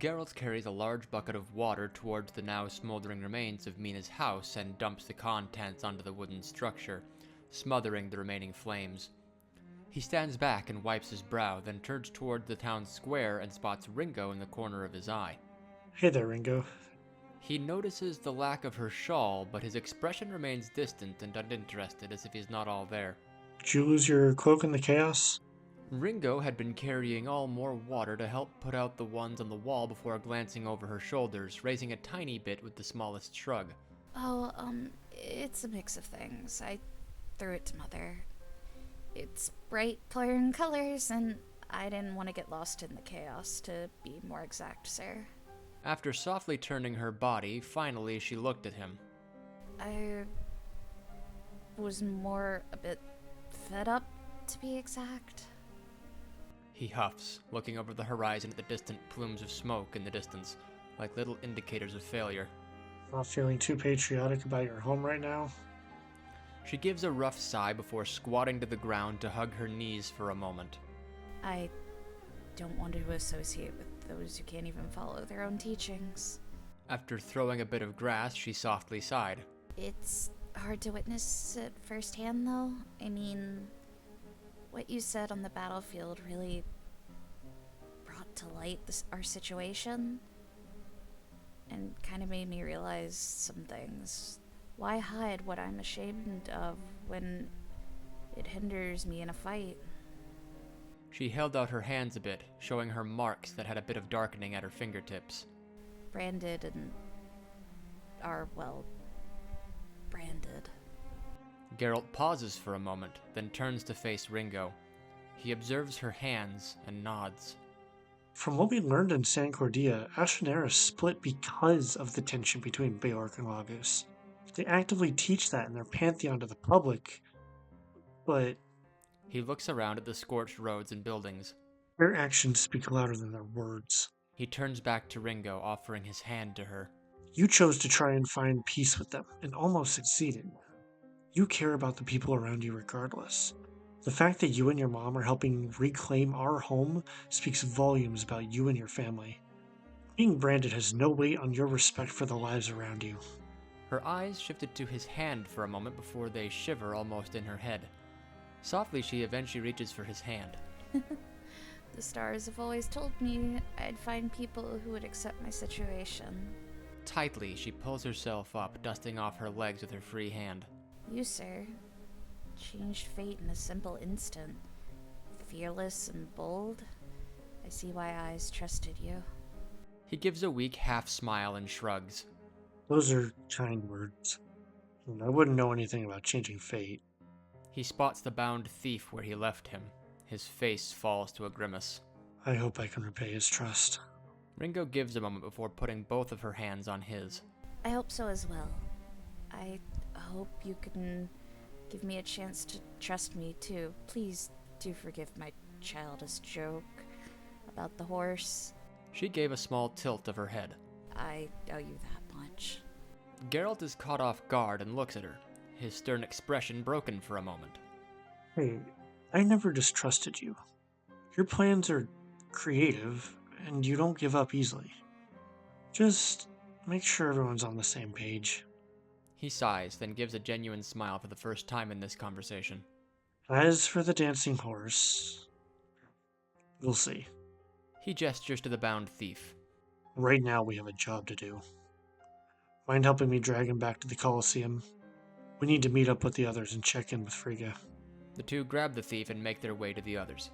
Geralt carries a large bucket of water towards the now smoldering remains of Mina's house and dumps the contents onto the wooden structure, smothering the remaining flames. He stands back and wipes his brow, then turns toward the town square and spots Ringo in the corner of his eye. Hey there, Ringo. He notices the lack of her shawl, but his expression remains distant and uninterested, as if he's not all there. Did you lose your cloak in the chaos? Ringo had been carrying all more water to help put out the ones on the wall before glancing over her shoulders, raising a tiny bit with the smallest shrug. Oh, it's a mix of things. I threw it to Mother. It's bright, flaring colors, and I didn't want to get lost in the chaos, to be more exact, sir. After softly turning her body, finally she looked at him. I was more a bit fed up, to be exact. He huffs, looking over the horizon at the distant plumes of smoke in the distance, like little indicators of failure. Not feeling too patriotic about your home right now? She gives a rough sigh before squatting to the ground to hug her knees for a moment. I don't want to associate with those who can't even follow their own teachings. After throwing a bit of grass, she softly sighed. It's hard to witness it firsthand, though. I mean, what you said on the battlefield really brought to light our situation and kind of made me realize some things. Why hide what I'm ashamed of when it hinders me in a fight? She held out her hands a bit, showing her marks that had a bit of darkening at her fingertips. Branded and branded. Geralt pauses for a moment, then turns to face Ringo. He observes her hands and nods. From what we learned in San Cordia, Ashenera split because of the tension between Beorc and Lagos. They actively teach that in their pantheon to the public, but He looks around at the scorched roads and buildings. their actions speak louder than their words. He turns back to Ringo, offering his hand to her. You chose to try and find peace with them, and almost succeeded. You care about the people around you regardless. The fact that you and your mom are helping reclaim our home speaks volumes about you and your family. Being branded has no weight on your respect for the lives around you. Her eyes shifted to his hand for a moment before they shiver almost in her head. Softly, she eventually reaches for his hand. The stars have always told me I'd find people who would accept my situation. Tightly, she pulls herself up, dusting off her legs with her free hand. You, sir, changed fate in a simple instant. Fearless and bold. I see why eyes trusted you. He gives a weak half smile and shrugs. Those are kind words. And I wouldn't know anything about changing fate. He spots the bound thief where he left him. His face falls to a grimace. I hope I can repay his trust. Ringo gives a moment before putting both of her hands on his. I hope so as well. I hope you can give me a chance to trust me, too. Please do forgive my childish joke about the horse. She gave a small tilt of her head. I owe you that much. Geralt is caught off guard and looks at her, his stern expression broken for a moment. Hey, I never distrusted you. Your plans are creative, and you don't give up easily. Just make sure everyone's on the same page. He sighs, then gives a genuine smile for the first time in this conversation. As for the dancing horse, we'll see. He gestures to the bound thief. Right now we have a job to do. Mind helping me drag him back to the Colosseum? We need to meet up with the others and check in with Frigga. The two grab the thief and make their way to the others.